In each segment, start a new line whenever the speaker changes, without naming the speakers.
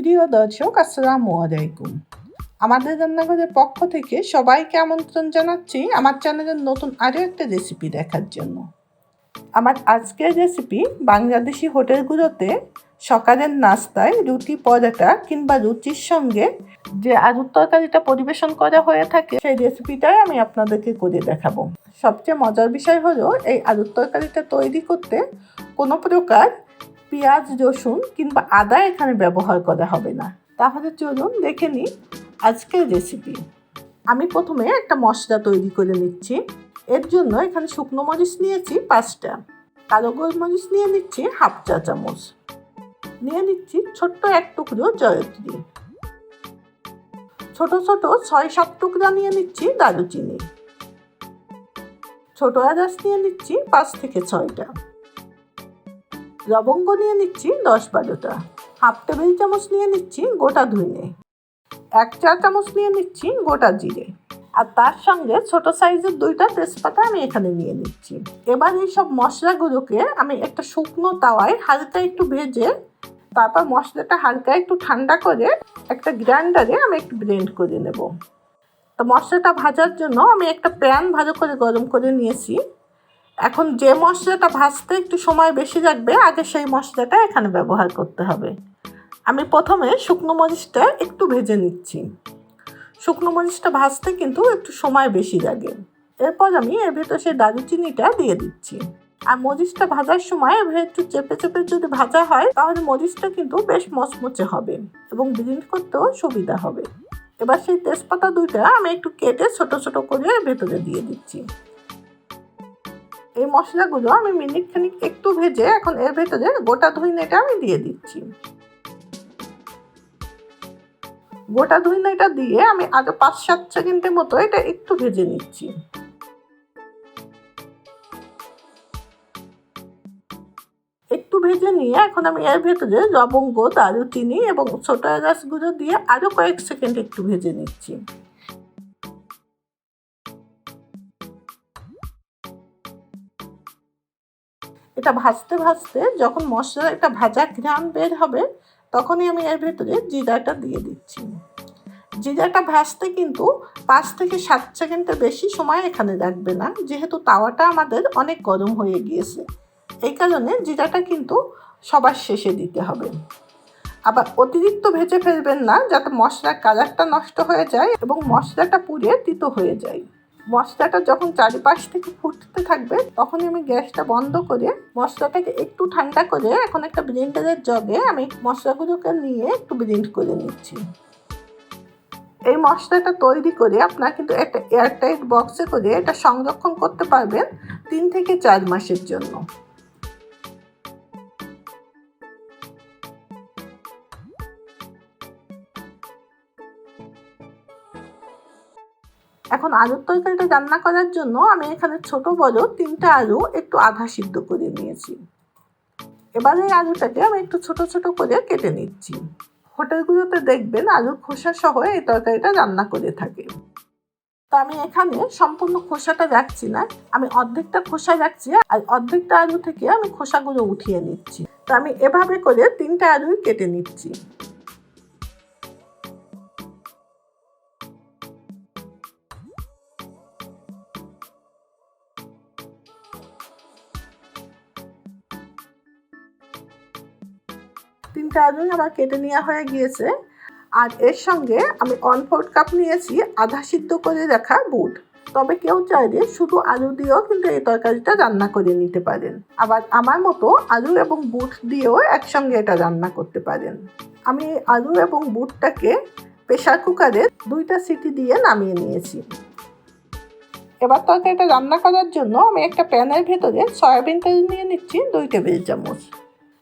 প্রিয় দর্শক, আসসালামু আলাইকুম। আমাদের রান্নাঘরের পক্ষ থেকে সবাইকে আমন্ত্রণ জানাচ্ছি আমার চ্যানেলের নতুন আরও একটা রেসিপি দেখার জন্য। আমার আজকের রেসিপি বাংলাদেশি হোটেলগুলোতে সকালের নাস্তায় রুটি, পরোটা কিংবা রুটির সঙ্গে যে আলুর তরকারিটা পরিবেশন করা হয়ে থাকে, সেই রেসিপিটাই আমি আপনাদেরকে করে দেখাবো। সবচেয়ে মজার বিষয় হলো, এই আলুর তরকারিটা তৈরি করতে কোনো প্রকার পেঁয়াজ, রসুন কিংবা আদা এখানে ব্যবহার করা হবে না। তাহলে চলুন দেখে নিই আজকের রেসিপি। আমি প্রথমে একটা মশলা তৈরি করে নিচ্ছি। এর জন্য এখানে শুকনো মরিচ নিয়েছি 5টা, কালো গোলমরিচ নিয়ে নিচ্ছি 1/2 চা চামচ, নিয়ে নিচ্ছি ছোট্ট এক টুকরো জয়ত্রী, ছোট ছোট 6-7 টুকরা নিয়ে নিচ্ছি দারুচিনি, ছোট এলাচ নিয়ে নিচ্ছি 5 থেকে 6টা, লবঙ্গ নিয়ে নিচ্ছি 10-12টা, 1/2 টেবিল চামচ নিয়ে নিচ্ছি গোটা ধনে, 1 চা চামচ নিয়ে নিচ্ছি গোটা জিরে, আর তার সঙ্গে ছোট সাইজের 2টা তেজপাতা আমি এখানে নিয়ে নিচ্ছি। এবার এই সব মশলাগুলোকে আমি একটা শুকনো তাওয়ায় হালকা একটু ভেজে, তারপর মশলাটা হালকা একটু ঠান্ডা করে একটা গ্রাইন্ডারে আমি একটু ব্লেন্ড করে নেব। তো মশলাটা ভাজার জন্য আমি একটা প্যান ভালো করে গরম করে নিয়েছি। এখন যে মশলাটা ভাজতে একটু সময় বেশি লাগবে, আগে সেই মশলাটা এখানে ব্যবহার করতে হবে। আমি প্রথমে শুকনো মরিচটা একটু ভেজে নিচ্ছি। শুকনো মরিচটা ভাজতে কিন্তু একটু সময় বেশি লাগে। এরপর আমি এর ভেতর সেই দারুচিনিটা দিয়ে দিচ্ছি। আর মরিচটা ভাজার সময় এভাবে একটু চেপে চেপে যদি ভাজা হয়, তাহলে মরিচটা কিন্তু বেশ মচমচে হবে এবং ব্লেন্ড করতেও সুবিধা হবে। এবার সেই তেজপাতা 2টা আমি একটু কেটে ছোট ছোট করে এর ভেতরে দিয়ে দিচ্ছি। এই মশলাগুলো আমি মিনিট খানিক একটু ভেজে এখন এর ভেতরে গোটা ধনেটা আমি দিয়ে দিচ্ছি। গোটা ধনেটা দিয়ে আমি আরো 5-7 সেকেন্ডের মতো এটা একটু ভেজে নিচ্ছি। একটু ভেজে নিয়ে এখন আমি এর ভেতরে লবঙ্গ, দারুচিনি এবং ছোট এলাচগুলো দিয়ে আরো কয়েক সেকেন্ড একটু ভেজে নিচ্ছি। এটা ভাজতে ভাজতে যখন মশলা একটা ভাজা ঘ্রাণ বের হবে, তখনই আমি এর ভেতরে জিরাটা দিয়ে দিচ্ছি। জিরাটা ভাজতে কিন্তু 5 থেকে 7 সেকেন্ডের বেশি সময় এখানে লাগবে না, যেহেতু তাওয়াটা আমাদের অনেক গরম হয়ে গিয়েছে। এই কারণে জিরাটা কিন্তু সবার শেষে দিতে হবে। আবার অতিরিক্ত ভেজে ফেলবেন না, যাতে মশলার কালারটা নষ্ট হয়ে যায় এবং মশলাটা পুড়ে তিতো হয়ে যায়। মশলাটা যখন চারিপাশ থেকে ফুটতে থাকবে, তখনই আমি গ্যাসটা বন্ধ করে মশলাটাকে একটু ঠান্ডা করে এখন একটা ব্লেন্ডারের জগে আমি মশলাগুলোকে নিয়ে একটু ব্লেন্ড করে নিচ্ছি। এই মশলাটা তৈরি করে আপনারা কিন্তু একটা এয়ারটাইট বক্সে করে এটা সংরক্ষণ করতে পারবেন 3 থেকে 4 মাসের জন্য। এখন আলুর তরকারিটা রান্না করার জন্য আমি এখানে ছোট বড় 3টা আলু একটু আধা সিদ্ধ করে নিয়েছি। এবার এই আলুটাকে আমি একটু ছোট ছোট করে কেটে নিচ্ছি। হোটেলগুলোতে দেখবেন আলুর খোসা সহ এই তরকারিটা রান্না করে থাকে। তো আমি এখানে সম্পূর্ণ খোসাটা রাখছি না, আমি অর্ধেকটা খোসা রাখছি আর অর্ধেকটা আলু থেকে আমি খোসাগুলো উঠিয়ে নিচ্ছি। তো আমি এভাবে করে 3টা আলুই কেটে নিচ্ছি। তিনটা আলুই আমার কেটে নেওয়া হয়ে গিয়েছে। আর এর সঙ্গে আমি 1/4 কাপ নিয়েছি আধা সিদ্ধ করে রাখা বুট। তবে কেউ চাইলে শুধু আলু দিয়েও কিন্তু এই তরকারিটা রান্না করে নিতে পারেন। আবার আমার মতো আলু এবং বুট দিয়েও একসঙ্গে এটা রান্না করতে পারেন। আমি আলু এবং বুটটাকে প্রেসার কুকারে 2টা সিটি দিয়ে নামিয়ে নিয়েছি। এবার তরকারিটা রান্না করার জন্য আমি একটা প্যানের ভেতরে সয়াবিন তেল নিয়ে নিচ্ছি 2 টেবিল চামচ।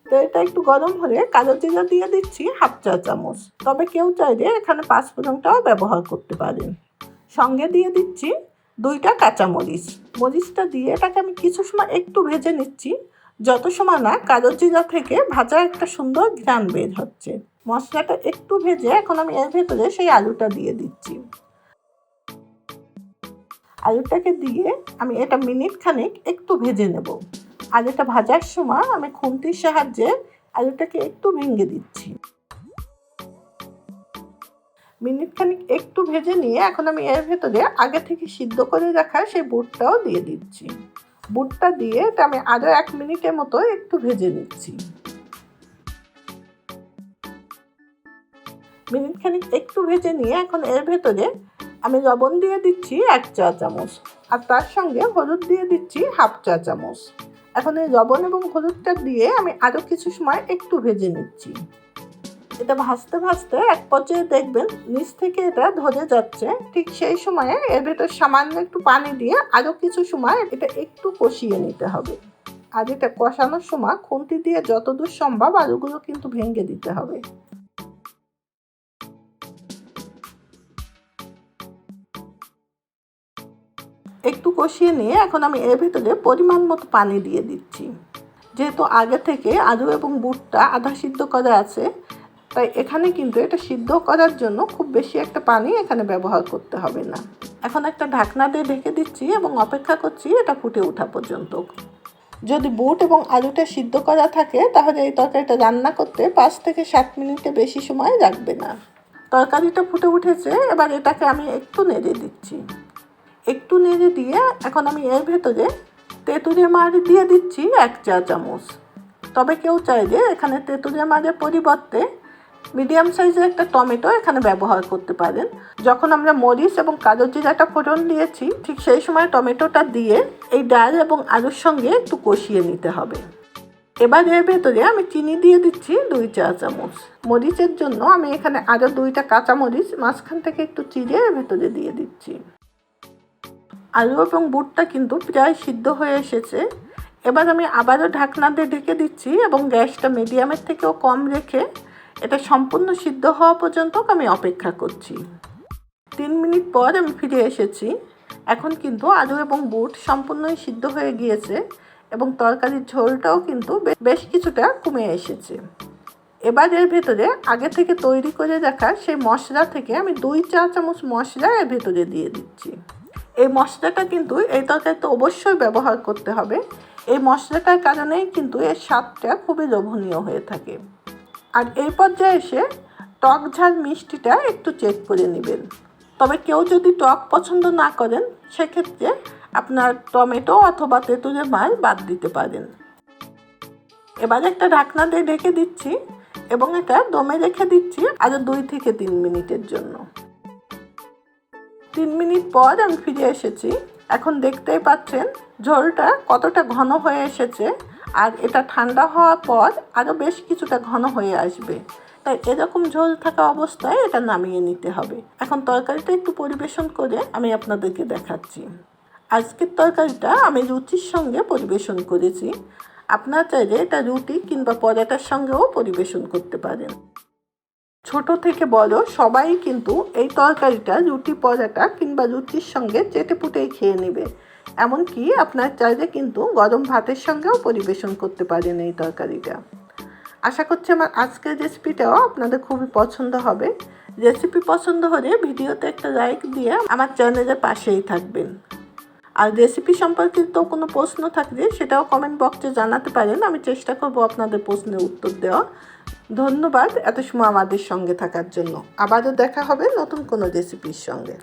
তেলটা একটু গরম হলে কালো জিরা দিয়ে দিচ্ছি 1/2 চা চামচ। তবে কেউ চাইলে এখানে 5 ফোড়নটাও ব্যবহার করতে পারেন। সঙ্গে দিয়ে দিচ্ছি 2টা কাঁচামরিচ। মরিচটা দিয়ে এটাকে আমি কিছু সময় একটু ভেজে নিচ্ছি, যত সময় না কালো জিরা থেকে ভাজা একটা সুন্দর ঘ্রাণ বের হচ্ছে। মশলাটা একটু ভেজে এখন আমি এর ভেতরে সেই আলুটা দিয়ে দিচ্ছি। আলুটাকে দিয়ে আমি এটা মিনিট খানেক একটু ভেজে নেব। আর এটা ভাজার সময় আমি খুন্তির সাহায্যে আলুটাকে একটু ভেঙে দিচ্ছি। মিনিট খানিক একটু ভেজে নিয়ে এখন আমি এর ভেতরে আগে থেকে সিদ্ধ করে রাখা সেই বুটটাও দিয়ে দিচ্ছি। বুটটা দিয়ে এটা আমি আরও 1 মিনিটের মতো একটু ভেজে নিচ্ছি। মিনিট খানিক একটু ভেজে নিয়ে এখন এর ভেতরে আমি লবণ দিয়ে দিচ্ছি 1 চা চামচ, আর তার সঙ্গে হলুদ দিয়ে দিচ্ছি 1/2 চা চামচ। এখন এই লবণ এবং হলুদটা দিয়ে আমি আরও কিছু সময় একটু ভেজে নিচ্ছি। এটা ভাজতে ভাজতে এক পর্যায়ে দেখবেন নিচ থেকে এটা ধরে যাচ্ছে, ঠিক সেই সময়ে এর ভেতর সামান্য একটু পানি দিয়ে আরও কিছু সময় এটা একটু কষিয়ে নিতে হবে। আর এটা কষানোর সময় খুন্তি দিয়ে যতদূর সম্ভব আলুগুলো কিন্তু ভেঙে দিতে হবে। একটু কষিয়ে নিয়ে এখন আমি এর ভেতরে পরিমাণ মতো পানি দিয়ে দিচ্ছি। যেহেতু আগে থেকে আলু এবং বুটটা আধা সিদ্ধ করা আছে, তাই এখানে কিন্তু এটা সিদ্ধ করার জন্য খুব বেশি একটা পানি এখানে ব্যবহার করতে হবে না। এখন একটা ঢাকনা দিয়ে ঢেকে দিচ্ছি এবং অপেক্ষা করছি এটা ফুটে ওঠা পর্যন্ত। যদি বুট এবং আলুটা সিদ্ধ করা থাকে তাহলে এই তরকারিটা রান্না করতে 5 থেকে 7 মিনিটের বেশি সময় লাগবে না। তরকারিটা ফুটে উঠেছে, এবার এটাকে আমি একটু নেড়ে দিচ্ছি। একটু নেড়ে দিয়ে এখন আমি এর ভেতরে তেঁতুলের মাড় দিয়ে দিচ্ছি 1 চা চামচ। তবে কেউ চাইলে এখানে তেঁতুলের মাড়ের পরিবর্তে মিডিয়াম সাইজের একটা টমেটো এখানে ব্যবহার করতে পারেন। যখন আমরা মরিচ এবং কালো জিরাটা ফোড়ন দিয়েছি ঠিক সেই সময় টমেটোটা দিয়ে এই ডাল এবং আলুর সঙ্গে একটু কষিয়ে নিতে হবে। এবার এর ভেতরে আমি চিনি দিয়ে দিচ্ছি 2 চা চামচ। মরিচের জন্য আমি এখানে আরও 2টা কাঁচা মরিচ মাঝখান থেকে একটু চিড়ে এর ভেতরে দিয়ে দিচ্ছি। আলু এবং বুটটা কিন্তু প্রায় সিদ্ধ হয়ে এসেছে। এবার আমি আবারও ঢাকনা দিয়ে ঢেকে দিচ্ছি এবং গ্যাসটা মিডিয়ামের থেকেও কম রেখে এটা সম্পূর্ণ সিদ্ধ হওয়া পর্যন্ত আমি অপেক্ষা করছি। 3 মিনিট পর আমি ফিরে এসেছি। এখন কিন্তু আলু এবং বুট সম্পূর্ণই সিদ্ধ হয়ে গিয়েছে এবং তরকারির ঝোলটাও কিন্তু বেশ কিছুটা কমে এসেছে। এবার এর ভেতরে আগে থেকে তৈরি করে রাখা সেই মশলা থেকে আমি 2 চা চামচ মশলা এর ভেতরে দিয়ে দিচ্ছি। এই মশলাটা কিন্তু এই তরকারিতে অবশ্যই ব্যবহার করতে হবে। এই মশলাটার কারণেই কিন্তু এর স্বাদটা খুবই লোভনীয় হয়ে থাকে। আর এই পর্যায়ে এসে টক ঝাল মিষ্টিটা একটু চেক করে নেবেন। তবে কেউ যদি টক পছন্দ না করেন সেক্ষেত্রে আপনার টমেটো অথবা তেঁতুলের মাড় বাদ দিতে পারেন। এবার একটা ঢাকনা দিয়ে ঢেকে দিচ্ছি এবং এটা দমে রেখে দিচ্ছি আরও 2 থেকে 3 মিনিটের জন্য। 3 মিনিট পর আমি ফিরে এসেছি। এখন দেখতেই পাচ্ছেন ঝোলটা কতটা ঘন হয়ে এসেছে, আর এটা ঠান্ডা হওয়ার পর আরও বেশ কিছুটা ঘন হয়ে আসবে। তাই এরকম ঝোল থাকা অবস্থায় এটা নামিয়ে নিতে হবে। এখন তরকারিটা একটু পরিবেশন করে আমি আপনাদেরকে দেখাচ্ছি। আজকের তরকারিটা আমি রুটির সঙ্গে পরিবেশন করেছি। আপনারা চাইলে এটা রুটি কিংবা পরোটার সঙ্গেও পরিবেশন করতে পারেন। ছোট থেকে বড় সবাই কিন্তু এই তরকারিটা রুটি পরোটা কিংবা রুটির সঙ্গে চেটেপুটেই খেয়ে নেবে। এমনকি আপনার চাইলে কিন্তু গরম ভাতের সঙ্গেও পরিবেশন করতে পারেন এই তরকারিটা। আশা করছি আমার আজকের রেসিপিটাও আপনাদের খুবই পছন্দ হবে। রেসিপি পছন্দ হলে ভিডিওতে একটা লাইক দিয়ে আমার চ্যানেলের পাশেই থাকবেন। আর রেসিপি সম্পর্কিত কোনো প্রশ্ন থাকলে সেটাও কমেন্ট বক্সে জানাতে পারেন। আমি চেষ্টা করব আপনাদের প্রশ্নের উত্তর দেওয়া। ধন্যবাদ এত সময় আমাদের সঙ্গে থাকার জন্য। আবারও দেখা হবে নতুন কোনো রেসিপির সঙ্গে।